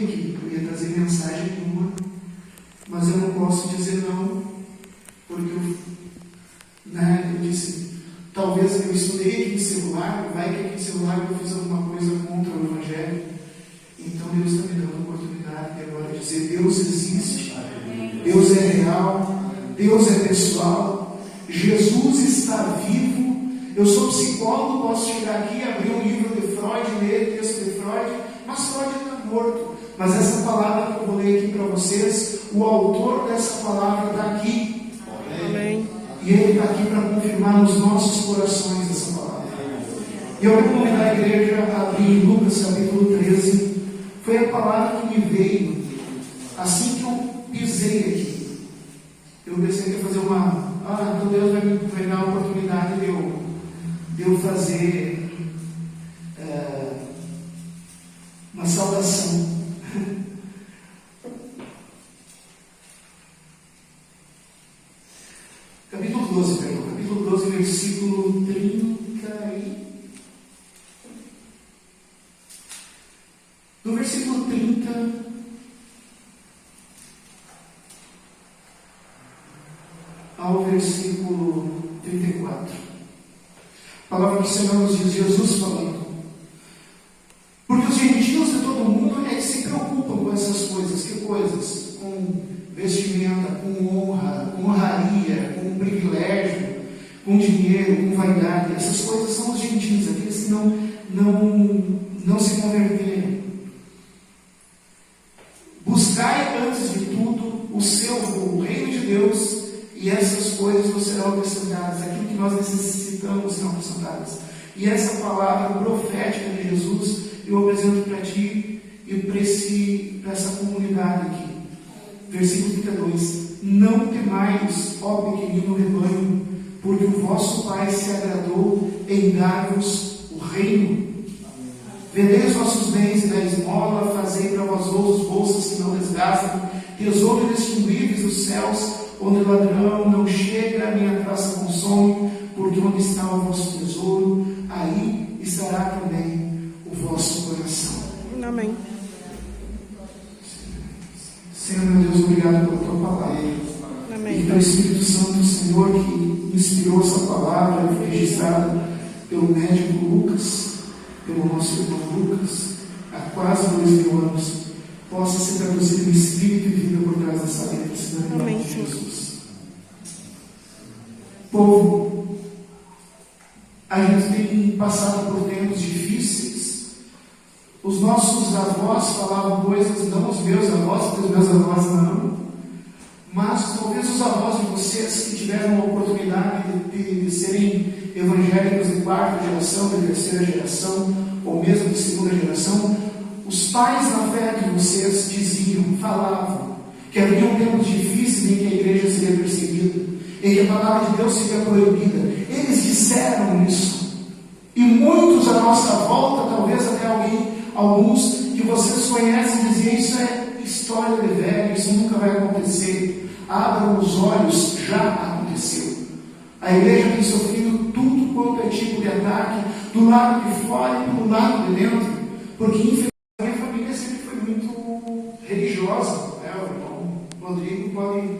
sabia que eu ia trazer mensagem nenhuma, mas eu não posso dizer não, porque eu disse, talvez eu estudei aqui no celular, vai que aqui no celular eu fiz alguma coisa contra o Evangelho. Então Deus está me dando a oportunidade de agora dizer, Deus existe, Deus é real, Deus é pessoal, Jesus está vivo. Eu sou psicólogo, posso chegar aqui, abrir um livro de Freud, ler texto de Freud, mas Freud está morto. Mas essa palavra que eu vou ler aqui para vocês, o autor dessa palavra está aqui. Amém. E ele está aqui para confirmar nos nossos corações essa palavra. E eu vou convidar a igreja a abrir em Lucas capítulo 13. Foi a palavra que me veio assim que eu pisei aqui. Eu pensei que ia fazer então Deus vai me dar a oportunidade de eu fazer uma saudação. Capítulo 12, versículo 30 do versículo 30 ao versículo 34. A palavra do Senhor nos diz, Jesus falando, porque os gentios de todo mundo é que se preocupam com essas coisas. Que coisas? Com vestimenta, com honra, com honraria, com privilégio, com dinheiro, com vaidade. Essas coisas são os gentios, aqueles que não se converteram. Buscai antes de tudo o reino de Deus, e essas coisas vos serão acrescentadas. Aquilo que nós necessitamos serão acrescentadas. E essa palavra profética de Jesus eu apresento para ti e para essa comunidade aqui. Versículo 32. Não temais, ó pequenino rebanho, porque o vosso Pai se agradou em dar-vos o reino. Vendei os vossos bens e da esmola, fazei para vós outros bolsas que não desgastam, tesouro inextinguíveis dos céus, onde o ladrão não chega, nem a traça consome, porque onde está o vosso tesouro, aí estará também o vosso coração. Amém. Senhor, meu Deus, obrigado pela tua palavra. Amém. E pelo Espírito Santo do Senhor que inspirou essa palavra, foi registrada pelo médico Lucas, pelo nosso irmão Lucas, há quase 2000 anos, possa ser traduzido em espírito e vida por trás dessa letra, em nome de Jesus. Povo, a gente tem passado por tempos difíceis. Os nossos avós falavam coisas, não os meus avós, porque os meus avós não, mas talvez os avós de vocês que tiveram a oportunidade de serem evangélicos de quarta geração, de terceira geração, ou mesmo de segunda geração, os pais na fé de vocês diziam, falavam, que haviam tempos difíceis em que a igreja seria perseguida, em que a palavra de Deus seria proibida. Eles disseram isso. E muitos à nossa volta, talvez até alguns que vocês conhecem, diziam, isso é história de velho, isso nunca vai acontecer. Abram os olhos, já aconteceu. A igreja tem sofrido tudo quanto é tipo de ataque, do lado de fora e do lado de dentro, porque infelizmente a minha família sempre foi muito religiosa, né? O irmão Rodrigo pode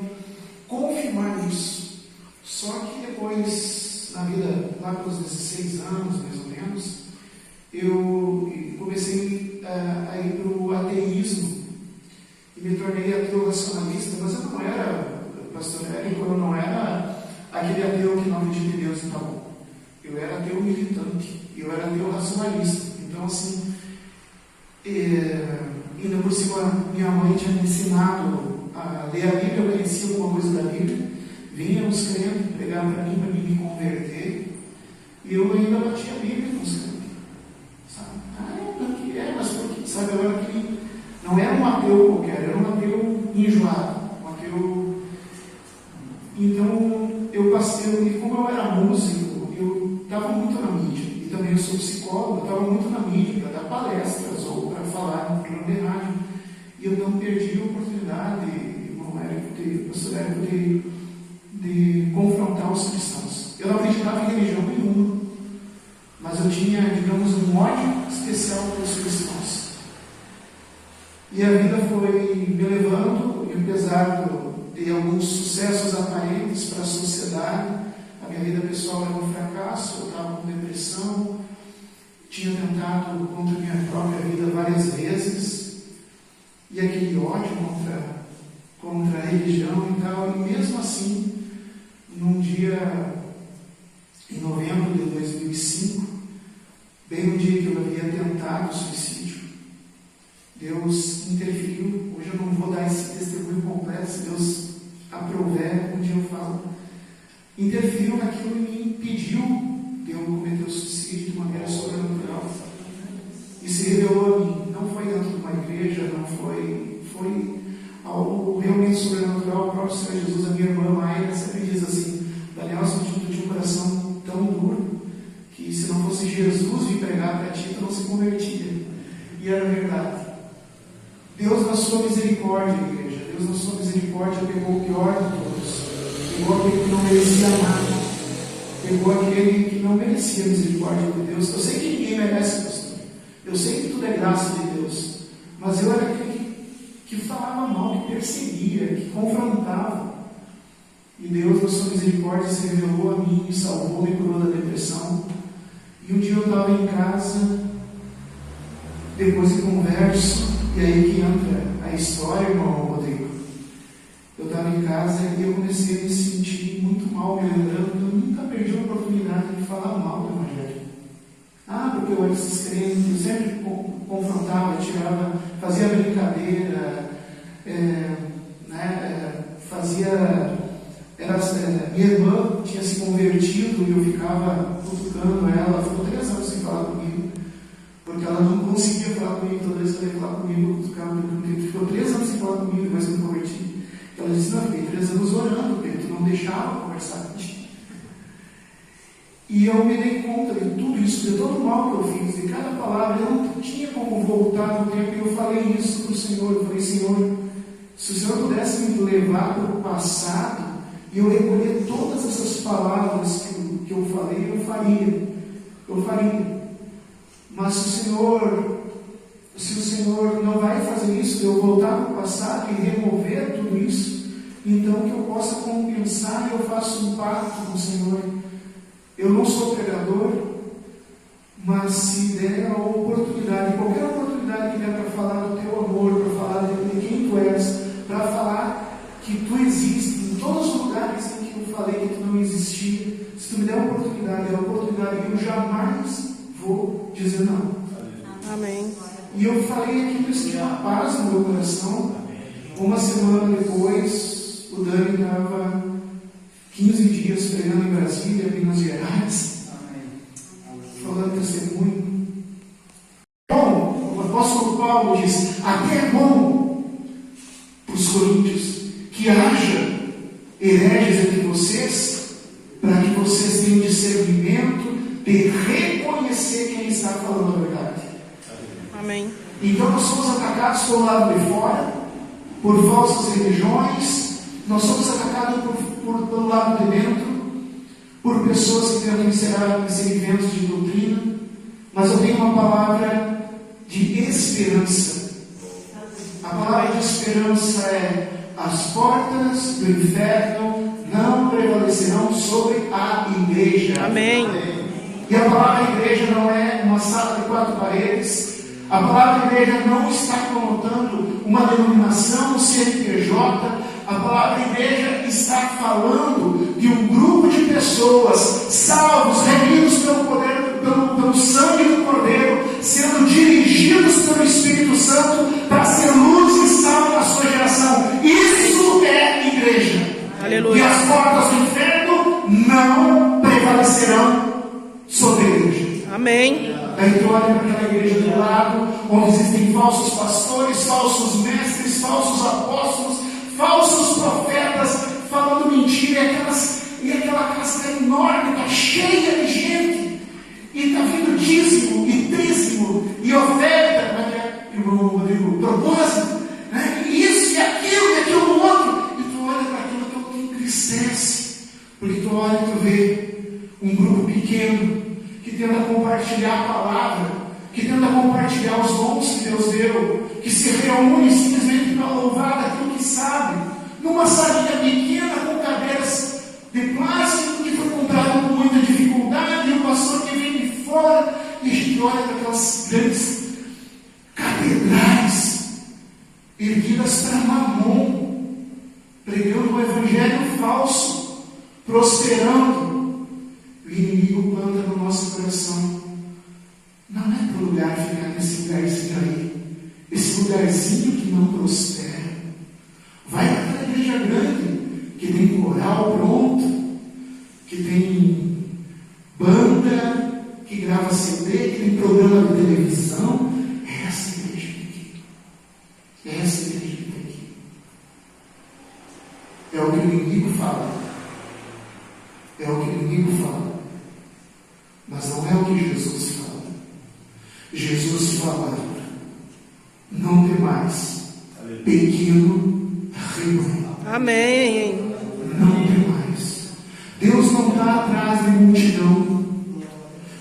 confirmar isso. Só que depois, na vida, lá pelos 16 anos, mais ou menos, eu comecei a ir para o ateísmo e me tornei ateu racionalista, mas eu não era, pastor Érico, eu não era aquele ateu que não acredita em Deus e tá bom. Eu era ateu militante, eu era ateu racionalista. Então, assim, ainda por cima, minha mãe tinha me ensinado a ler a Bíblia, eu conhecia alguma coisa da Bíblia, vinha os crentes pregar para mim me converter, e eu ainda batia a Bíblia com os crentes. Mas porque, sabe, eu era aquele, não era um ateu qualquer, era um ateu enjoado, um ateu. Então, e como eu era músico, eu estava muito na mídia, e também eu sou psicólogo, eu estava muito na mídia para dar palestras ou para falar no programa de rádio, e eu não perdi a oportunidade, irmão Érico, pastor Érico, de confrontar os cristãos. Eu não acreditava em religião nenhuma, mas eu tinha, digamos, um ódio especial pelos cristãos. E a vida foi me levando, e apesar de alguns sucessos aparentes para a sociedade, a minha vida pessoal era um fracasso, eu estava com depressão, tinha tentado contra a minha própria vida várias vezes, e aquele ódio contra a religião e tal, e mesmo assim, num dia, em novembro de 2005, bem no dia que eu havia tentado suicídio, Deus interferiu. Hoje eu não vou dar esse testemunho completo, se Deus aprover, um dia eu falo. Interferiu naquilo e me impediu de eu cometer o suicídio de maneira sobrenatural. E se revelou a mim. Não foi dentro de uma igreja, não foi algo realmente sobrenatural. O próprio Senhor Jesus, a minha irmã Maia, sempre diz assim: Daniel, tu tinha um coração tão duro que se não fosse Jesus vir pregar para ti, tu não se convertia. E era verdade. Deus, na sua misericórdia, igreja, Deus, na sua misericórdia, pegou o pior de todos. Pegou aquele que não merecia nada. Pegou aquele que não merecia a misericórdia de Deus. Eu sei que ninguém merece, pastor. Eu sei que tudo é graça de Deus. Mas eu era aquele que falava mal, que perseguia, que confrontava. E Deus, na sua misericórdia, se revelou a mim, me salvou, me curou da depressão. E um dia eu estava em casa, depois de converso, e aí que entra a história, irmão Rodrigo. Eu estava em casa e eu comecei a me sentir muito mal, me lembrando que eu nunca perdi a oportunidade de falar mal do Evangelho. Porque eu era descrente, eu sempre confrontava, tirava, fazia brincadeira, minha irmã tinha se convertido e eu ficava cutucando ela. Ficou 3 anos sem falar comigo, porque ela não conseguia falar comigo. Toda vez que ela ia falar comigo, eu cutucava comigo. Ficou 3 anos sem falar comigo, depois que eu me converti. Ela disse: não, eu fiquei 3 anos orando, porque tu não deixava conversar contigo. E eu me dei conta de tudo isso, de todo o mal que eu fiz, de cada palavra. Eu não tinha como voltar no tempo, e eu falei isso para o Senhor. Eu falei: Senhor, se o Senhor pudesse me levar para o passado e eu recolher todas essas palavras que eu falei, eu faria. Mas se o Senhor não vai fazer isso, de eu voltar para o passado e remover tudo isso, então que eu possa compensar, e eu faço um pacto com o Senhor. Eu não sou pregador, mas se der a oportunidade, qualquer oportunidade que der para falar do teu amor, para falar de quem tu és, para falar que tu existes em todos os lugares em que eu falei que tu não existia, se tu me der a oportunidade, eu jamais vou dizer não. Amém. E eu falei aquilo, eu senti uma paz no meu coração. Uma semana depois, o Dani estava 15 dias pregando em Brasília, Minas Gerais, falando testemunho. Bom, o apóstolo Paulo diz: até é bom para os coríntios que haja hereges entre vocês, para que vocês tenham discernimento de reconhecer quem está falando a verdade. Amém. Então nós somos atacados pelo lado de fora, por falsas religiões. Nós somos atacados pelo lado de dentro, por pessoas que tentam ensinar ventos de doutrina. Mas eu tenho uma palavra de esperança. A palavra de esperança é: as portas do inferno não prevalecerão sobre a igreja. Amém. E a palavra igreja não é uma sala de 4 paredes. A palavra igreja não está conotando uma denominação, um CNPJ. A palavra igreja está falando de um grupo de pessoas salvos, remidos pelo poder, pelo sangue do Cordeiro, sendo dirigidos pelo Espírito Santo para ser luz e sal na sua geração. Isso é igreja. Aleluia. E as portas do inferno não prevalecerão sobre a igreja. Amém. Aí tu olha para aquela igreja do lado, onde existem falsos pastores, falsos mestres, falsos apóstolos, falsos profetas, falando mentira, e aquela casa enorme, está cheia de gente, e está vindo dízimo, e dízimo, e oferta, como é que é, irmão Rodrigo? Propósito, né? E isso, e aquilo outro, e tu olha para aquilo que te entristece, porque tu olha e tu vê um grupo pequeno, que tenta compartilhar a palavra, que tenta compartilhar os dons que Deus deu, que se reúne simplesmente para louvar daquilo que sabe, numa salinha pequena com cadeiras de plástico que foi comprado com muita dificuldade, e o pastor que vem de fora, e a gente olha para aquelas grandes catedrais erguidas para Mamon, pregando o evangelho falso, prosperando. O inimigo planta no nosso coração: não é para o lugar ficar nesse lugarzinho aí, esse lugarzinho que não prospera. Vai para aquela igreja grande, que tem coral pronto, que tem banda, que grava CD, que tem programa de televisão. É essa igreja que tem aqui. É essa igreja que tem aqui. É o que o inimigo fala. É o que o inimigo fala. Mas não é o que Jesus fala. Jesus fala: não temais, pequeno rebanho. Amém. Não temais. Deus não está atrás de multidão.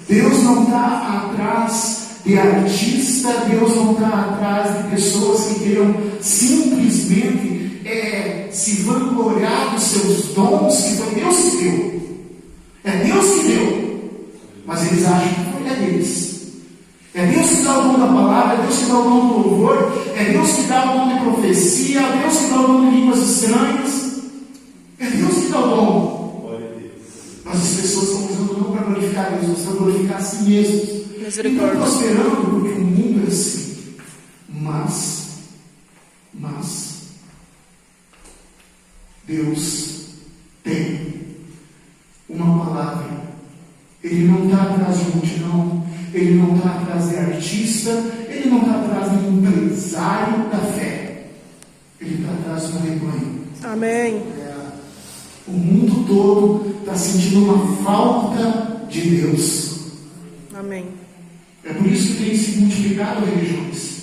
Deus não está atrás de artista. Deus não está atrás de pessoas que queiram simplesmente se vangloriar dos seus dons, que foi Deus que deu. É Deus que deu. Mas eles acham que foi deles. É Deus que dá o dom da palavra, é Deus que dá o dom do louvor, é Deus que dá o dom de profecia, é Deus que dá o dom de línguas estranhas. É Deus que dá o dom. Mas as pessoas estão usando não para glorificar Deus, mas para glorificar a si mesmos. E estão prosperando porque o mundo é assim. Mas Deus tem uma palavra. Ele não está atrás de multidão, ele não está atrás de artista, ele não está atrás de empresário da fé. Ele está atrás de um rebanho. Amém. O mundo todo está sentindo uma falta de Deus. Amém. É por isso que tem se multiplicado religiões.